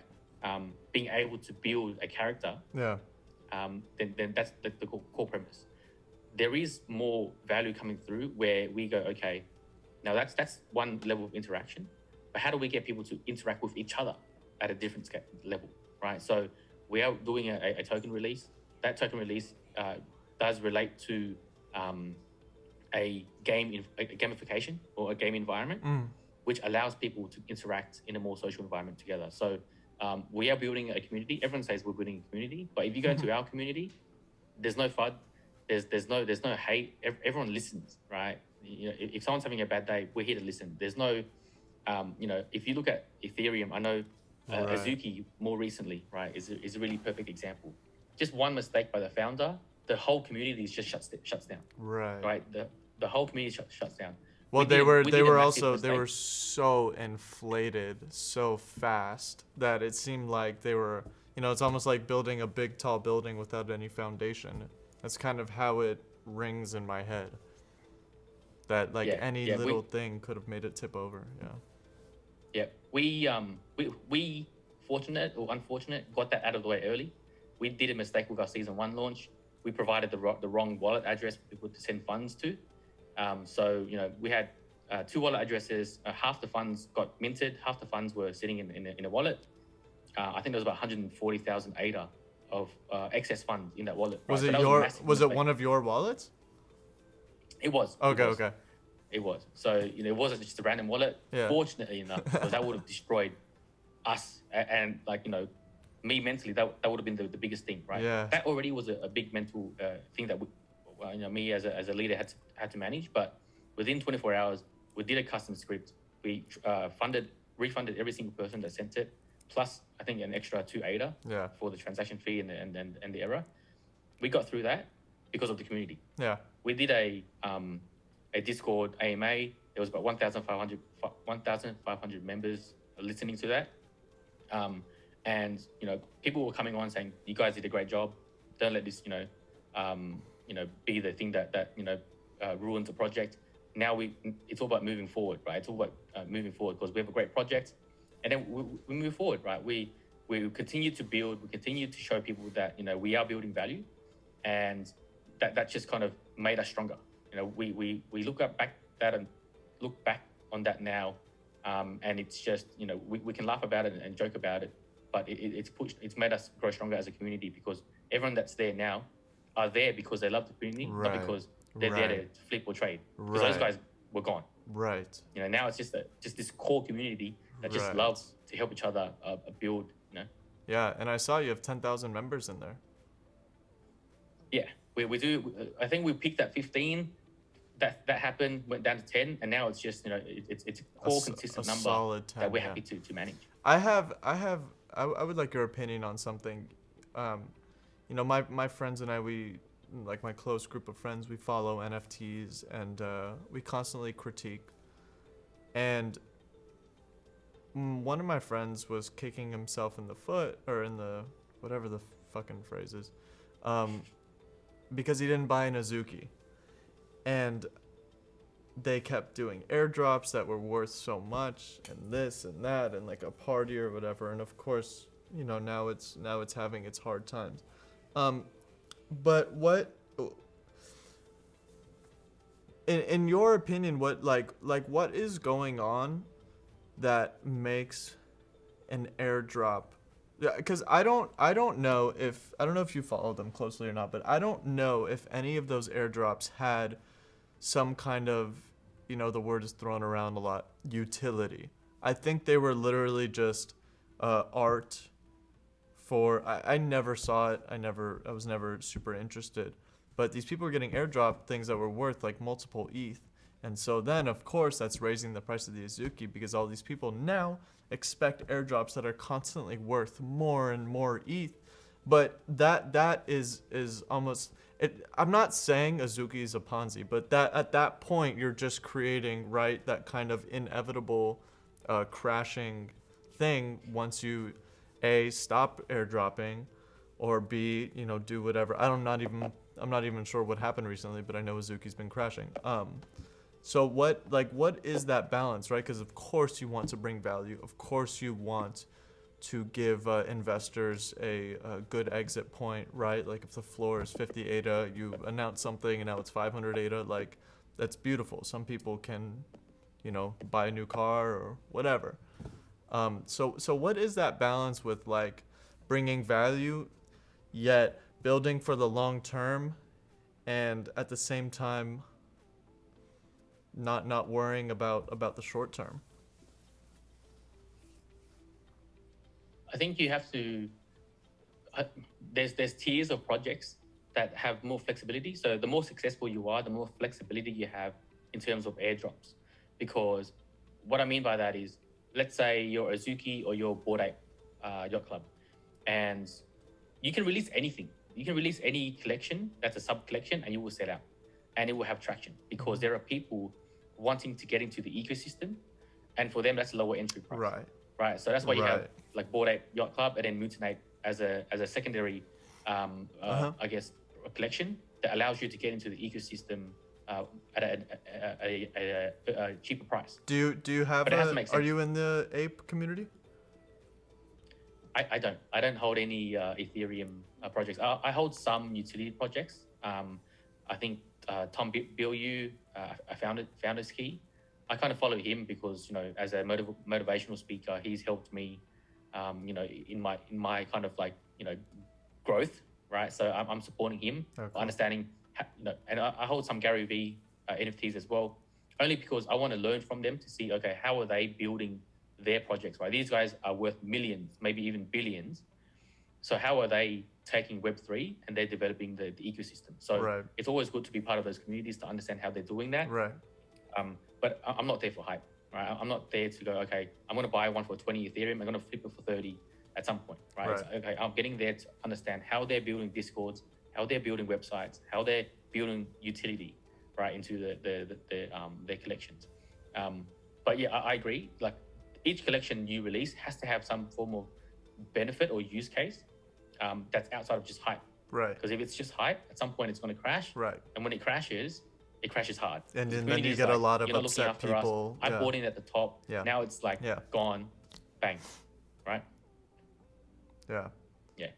being able to build a character, then that's the core premise. There is more value coming through where we go, okay, now that's one level of interaction, but how do we get people to interact with each other at a different level, right? So we are doing a token release. That token release does relate to a gamification or a game environment, which allows people to interact in a more social environment together. So we are building a community. Everyone says we're building a community, but if you go into our community, there's no FUD, there's no hate. Everyone listens, right? You know, if someone's having a bad day, we're here to listen. There's no, if you look at Ethereum, I know Azuki more recently, right, is a really perfect example. Just one mistake by the founder, the whole community just shuts down. Right. The whole community shuts down. Well, they were so inflated so fast that it seemed like they were, it's almost like building a big tall building without any foundation. That's kind of how it rings in my head. That any little thing could have made it tip over. Yeah. We fortunate or unfortunate got that out of the way early. We did a mistake with our season 1 launch. We provided the wrong wallet address for people to send funds to. So we had 2 wallet addresses. Half the funds got minted. Half the funds were sitting in a wallet. I think there was about 140,000 ADA of excess funds in that wallet. Was right? Was it one of your wallets? It was. Okay. It was. So, it wasn't just a random wallet. Yeah. Fortunately enough, because that would have destroyed us and me mentally. That would have been the biggest thing, right? Yeah. That already was a big mental thing that me as a leader had to manage. But within 24 hours, we did a custom script. We refunded every single person that sent it, plus I think an extra 2 ADA for the transaction fee and the error. We got through that because of the community. Yeah. We did a Discord AMA. There was about 1,500 members listening to that. and people were coming on saying, "You guys did a great job. Don't let this be the thing that ruins the project." Now it's all about moving forward, right? It's all about moving forward because we have a great project, and then we move forward, right? We continue to build, we continue to show people that we are building value, and that just kind of made us stronger. We look back on that now, and it's just we can laugh about it and joke about it, but it's made us grow stronger as a community because everyone that's there now are there because they love the community, not because they're there to flip or trade. Because those guys were gone. Right. Now it's just this core community that just loves to help each other build. Yeah, and I saw you have 10,000 members in there. Yeah, we do. I think we peaked at 15. That happened, went down to 10, and now it's just it's a core consistent number solid 10, that we're happy to manage. I would like your opinion on something. My friends and I, we like my close group of friends, we follow NFTs and we constantly critique. And one of my friends was kicking himself in the foot, or in the whatever the fucking phrase is, because he didn't buy an Azuki. And they kept doing airdrops that were worth so much, and this and that, and like a party or whatever. And of course, now it's having its hard times. But what, in your opinion, what what is going on that makes an airdrop? Yeah, because I don't know if you follow them closely or not, but I don't know if any of those airdrops had some kind of, the word is thrown around a lot, utility. I think they were literally just art for, I never saw it. I was never super interested. But these people were getting airdropped things that were worth like multiple ETH. And so then, of course, that's raising the price of the Azuki because all these people now expect airdrops that are constantly worth more and more ETH. But that is almost it. I'm not saying Azuki is a Ponzi, but that at that point you're just creating that kind of inevitable crashing thing once you A, stop airdropping, or B, do whatever. I'm not even sure what happened recently, but I know Azuki's been crashing. So what is that balance, right? Because of course you want to bring value. Of course you want to give investors a good exit point, right? Like if the floor is 50 ADA, you announce something and now it's 500 ADA, like that's beautiful. Some people can, buy a new car or whatever. So what is that balance with like bringing value, yet building for the long term, and at the same time not worrying about the short term? I think you have to. There's tiers of projects that have more flexibility. So the more successful you are, the more flexibility you have in terms of airdrops. Because what I mean by that is, let's say you're Azuki or you're Bored Ape Yacht Club, and you can release anything. You can release any collection that's a sub collection, and you will sell out, and it will have traction because there are people wanting to get into the ecosystem, and for them that's a lower entry price. Right. So that's why you have like Bored Ape Yacht Club and then Mutinate as a secondary, I guess, a collection that allows you to get into the ecosystem at a cheaper price. Do you have? Are you in the ape community? I don't hold any Ethereum projects. I hold some utility projects. I think Tom Bilyeu, Founders Key. I kind of follow him because as a motivational speaker, he's helped me, in my kind of like growth, right? So I'm supporting him, understanding, and I hold some Gary V NFTs as well, only because I want to learn from them to see, okay, how are they building their projects, right? These guys are worth millions, maybe even billions. So how are they taking Web3 and they're developing the ecosystem? So it's always good to be part of those communities to understand how they're doing that. Right. But I'm not there for hype, right? I'm not there to go, okay, I'm going to buy one for 20 Ethereum. I'm going to flip it for 30 at some point, right? So, okay, I'm getting there to understand how they're building Discords, how they're building websites, how they're building utility, right, into their collections. But yeah, I agree. Like each collection you release has to have some form of benefit or use case that's outside of just hype. Right. Because if it's just hype, at some point it's going to crash. Right. And when it crashes hard. And The then community you is get a like, lot of "You're not looking upset after us. people. I bought in at the top. Yeah. Now it's like gone, bang, right? Yeah. Yeah.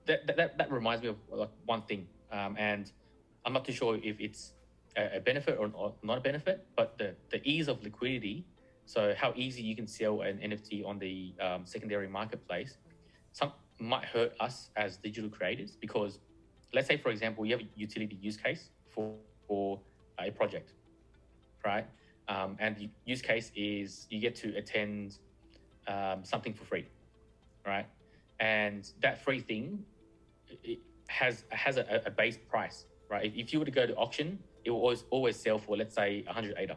That reminds me of like one thing, and I'm not too sure if it's a benefit or not a benefit, but the ease of liquidity. So how easy you can sell an NFT on the secondary marketplace, some might hurt us as digital creators because, let's say for example, you have a utility use case for a project, right? And the use case is you get to attend something for free, right? And that free thing it has a base price, right? If you were to go to auction, it will always sell for, let's say, 100 ADA,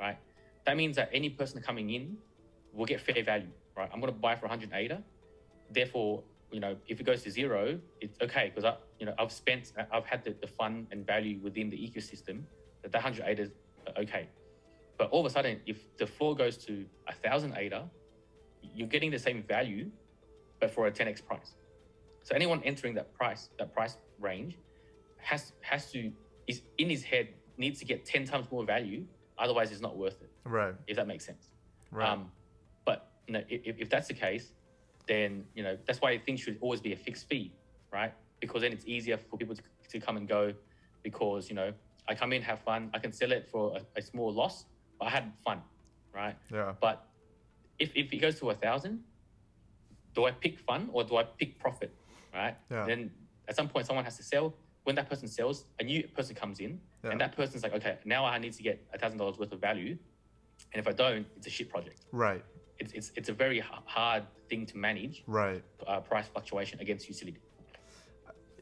right? That means that any person coming in will get fair value, right? I'm going to buy for 100 ADA. Therefore, if it goes to zero, it's okay because I've had the fun and value within the ecosystem that 100 ADA is okay. But all of a sudden, if the floor goes to 1,000 ADA, you're getting the same value, but for a 10x price. So anyone entering that price range is in his head needs to get 10 times more value. Otherwise, it's not worth it. Right. If that makes sense. Right. But if that's the case, then that's why things should always be a fixed fee, right? Because then it's easier for people to come and go. Because I come in, have fun, I can sell it for a small loss, but I had fun, right? Yeah. But if it goes to 1,000, do I pick fun or do I pick profit, right? Yeah. Then at some point someone has to sell. When that person sells, a new person comes in, and that person's like, okay, now I need to get $1,000 worth of value, and if I don't, it's a shit project. Right. It's a very hard thing to manage. Right. Price fluctuation against utility.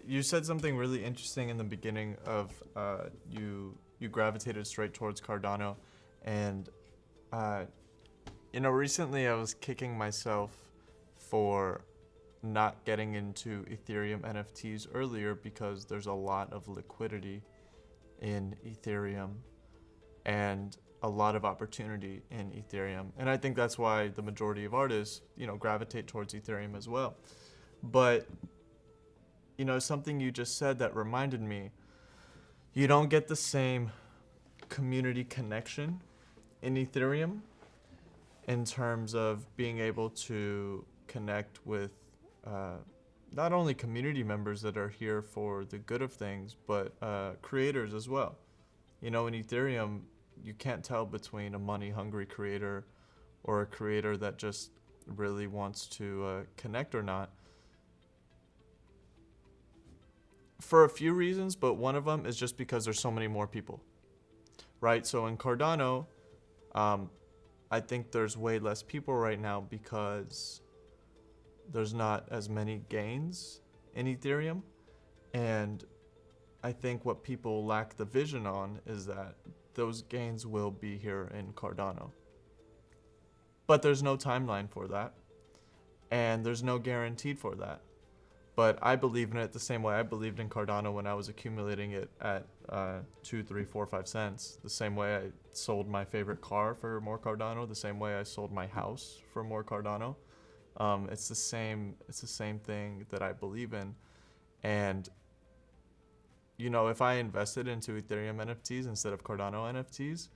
You said something really interesting in the beginning of you gravitated straight towards Cardano, and recently I was kicking myself for not getting into Ethereum NFTs earlier because there's a lot of liquidity in Ethereum and a lot of opportunity in Ethereum. And I think that's why the majority of artists, gravitate towards Ethereum as well. But, something you just said that reminded me, you don't get the same community connection in Ethereum in terms of being able to connect with not only community members that are here for the good of things, but creators as well. In Ethereum, you can't tell between a money-hungry creator or a creator that just really wants to connect or not. For a few reasons, but one of them is just because there's so many more people, right? So in Cardano, I think there's way less people right now because there's not as many gains in Ethereum. And I think what people lack the vision on is that those gains will be here in Cardano. But there's no timeline for that. And there's no guaranteed for that. But I believe in it the same way I believed in Cardano when I was accumulating it at 2, 3, 4, 5 cents. The same way I sold my favorite car for more Cardano. The same way I sold my house for more Cardano. It's the same thing that I believe in. And if I invested into Ethereum NFTs instead of Cardano NFTs,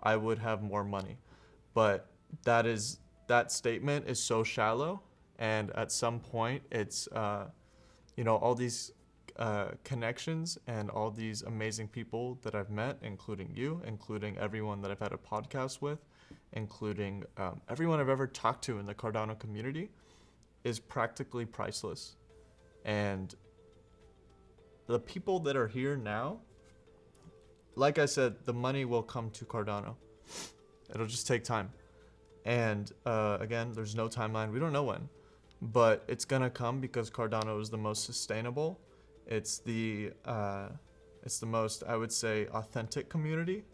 I would have more money. But that statement is so shallow, and at some point it's all these connections and all these amazing people that I've met, including you, including everyone that I've had a podcast with, including everyone I've ever talked to in the Cardano community, is practically priceless. And the people that are here now, like I said, the money will come to Cardano. It'll just take time. And again, there's no timeline. We don't know when. But it's going to come because Cardano is the most sustainable. It's the most, I would say, authentic community.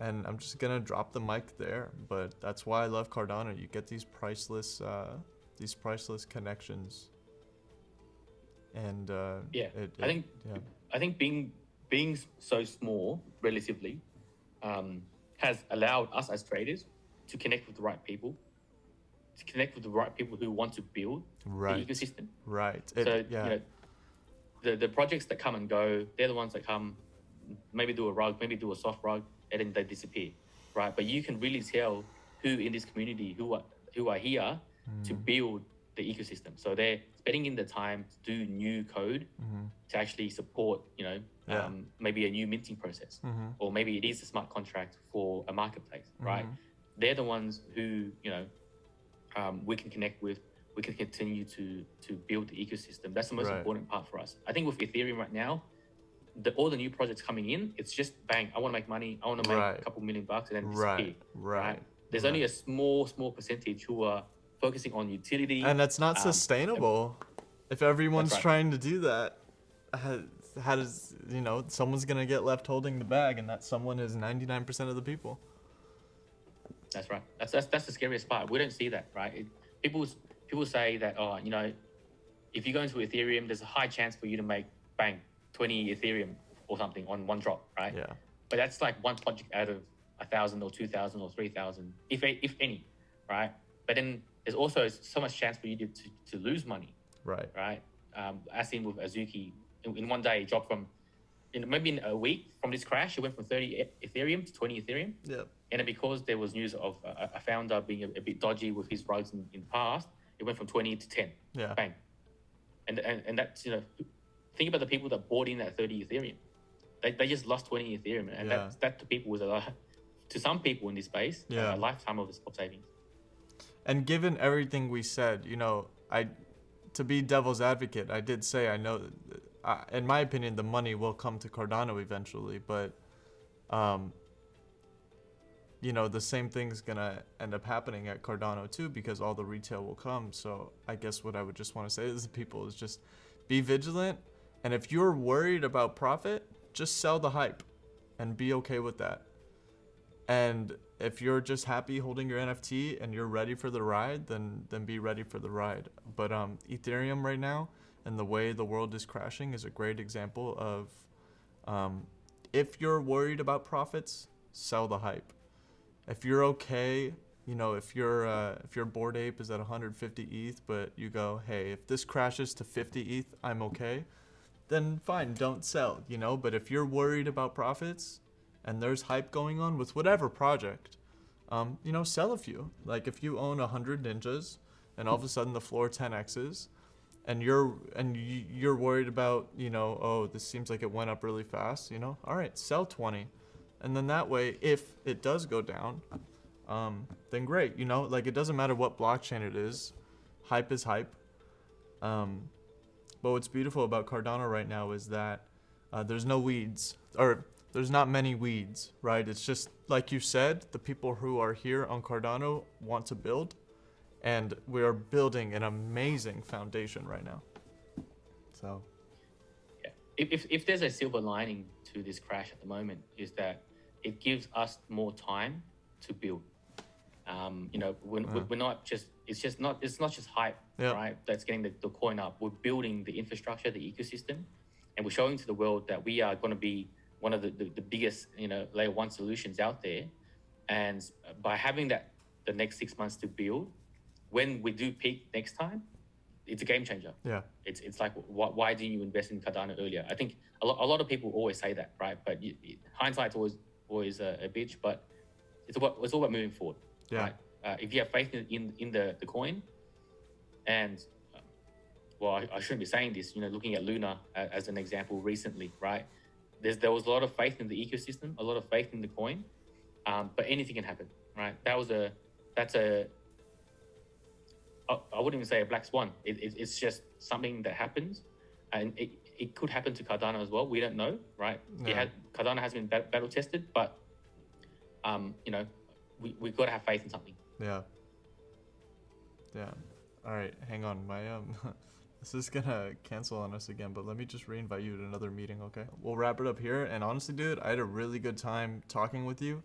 And I'm just going to drop the mic there. But that's why I love Cardano. You get these priceless connections. And I think being so small relatively, has allowed us as traders to connect with the right people, who want to build Right. the ecosystem. Right. So Yeah. you know, the projects that come and go, they're the ones that come, maybe do a rug, maybe do a soft rug, and then they disappear, right? But you can really tell who in this community who are here to build the ecosystem. So they're spending in the time to do new code to actually support, you know, maybe a new minting process, or maybe it is a smart contract for a marketplace, right? They're the ones who, you know, we can connect with. We can continue to build the ecosystem. That's the most important part for us. I think with Ethereum right now, all the new projects coming in, it's just bang. I want to make money. I want to make a couple $1 million and then disappear. Right. There's only a small percentage who are focusing on utility, and that's not sustainable. If everyone's trying to do that, how does, you know, someone's gonna get left holding the bag, and that someone is 99% of the people. That's right. That's the scariest part. We don't see that, right? People say that, oh, you know, if you go into Ethereum, there's a high chance for you to make bang 20 Ethereum or something on one drop, right? Yeah. But that's like one project out of 1,000 or 2,000 or 3,000, if any, right? But then there's also so much chance for you to lose money, right? As in with Azuki, in one day, it dropped from, maybe in a week from this crash, it went from 30 Ethereum to 20 Ethereum. Yeah. And then because there was news of a founder being a bit dodgy with his rugs in the past, it went from 20 to 10. Yeah. Bang. And that's, you know, think about the people that bought in at 30 Ethereum. They just lost 20 Ethereum. And that to people was to some people in this space, a lifetime of savings. And given everything we said, you know, to be devil's advocate, I did say I know, in my opinion, the money will come to Cardano eventually, but, you know, the same thing's gonna end up happening at Cardano too, because all the retail will come. So I guess what I would just want to say to people is just be vigilant, and if you're worried about profit, just sell the hype and be okay with that. And if you're just happy holding your NFT and you're ready for the ride, then be ready for the ride. But Ethereum right now and the way the world is crashing is a great example of if you're worried about profits, sell the hype. If you're okay, you know, if your Bored Ape is at 150 ETH, but you go, hey, if this crashes to 50 ETH, I'm okay, then fine, don't sell, you know. But if you're worried about profits and there's hype going on with whatever project, you know, sell a few. Like if you own 100 ninjas and all of a sudden the floor 10x's, and you're worried about, you know, oh, this seems like it went up really fast, you know, all right, sell 20. And then that way, if it does go down, then great, you know, like it doesn't matter what blockchain it is, hype is hype. But what's beautiful about Cardano right now is that there's no weeds, or there's not many weeds, right? It's just, like you said, the people who are here on Cardano want to build, and we are building an amazing foundation right now. So, yeah, if there's a silver lining to this crash at the moment, is that it gives us more time to build. You know, we're not just, it's not just hype, right? That's getting the coin up. We're building the infrastructure, the ecosystem, and we're showing to the world that we are going to be one of the biggest, you know, layer one solutions out there. And by having that, the next 6 months to build, when we do peak next time, it's a game changer. Yeah. It's like, why didn't you invest in Cardano earlier? I think a lot of people always say that, right? But hindsight's always a bitch, but it's all about moving forward. Yeah. Right? If you have faith in the coin, and well, I shouldn't be saying this, you know, looking at Luna as an example recently, right? There was a lot of faith in the ecosystem, a lot of faith in the coin, but anything can happen, right? That's a I wouldn't even say a black swan. It's just something that happens, and it could happen to Cardano as well. We don't know, right? Yeah. Cardano has been battle tested, but you know, we've got to have faith in something. Yeah. Yeah. All right, hang on. My this is gonna cancel on us again, but let me just re-invite you to another meeting, okay? We'll wrap it up here. And honestly, dude, I had a really good time talking with you,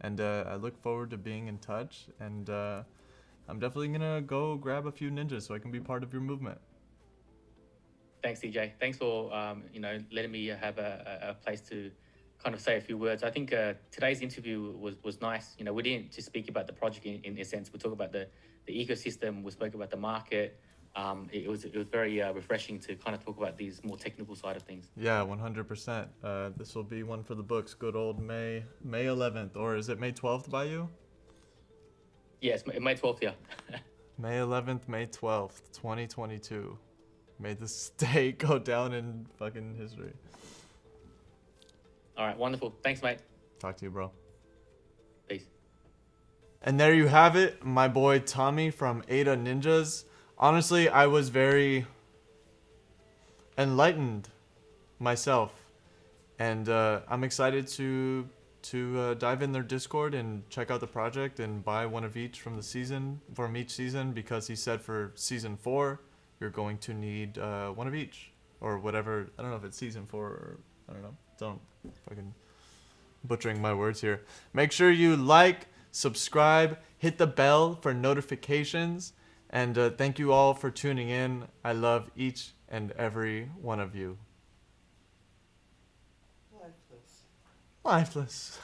and I look forward to being in touch. And I'm definitely gonna go grab a few ninjas so I can be part of your movement. Thanks, DJ. Thanks for you know, letting me have a place to kind of say a few words. I think today's interview was nice. You know, we didn't just speak about the project in a sense. We talked about the ecosystem. We spoke about the market. It was very refreshing to kind of talk about these more technical side of things. Yeah, 100%. This will be one for the books. Good old May 11th, or is it May 12th by you? Yes, May 12th, yeah. May 11th, May 12th, 2022. May this day go down in fucking history. All right, wonderful. Thanks, mate. Talk to you, bro. Peace. And there you have it, my boy Tommy from Ada Ninjas. Honestly, I was very enlightened myself, and I'm excited to dive in their Discord and check out the project and buy one of each from each season, because he said for season 4 you're going to need one of each, or whatever. I don't know if it's season 4 or I don't know. Don't fucking butchering my words here. Make sure you like, subscribe, hit the bell for notifications, and thank you all for tuning in. I love each and every one of you. Lifeless.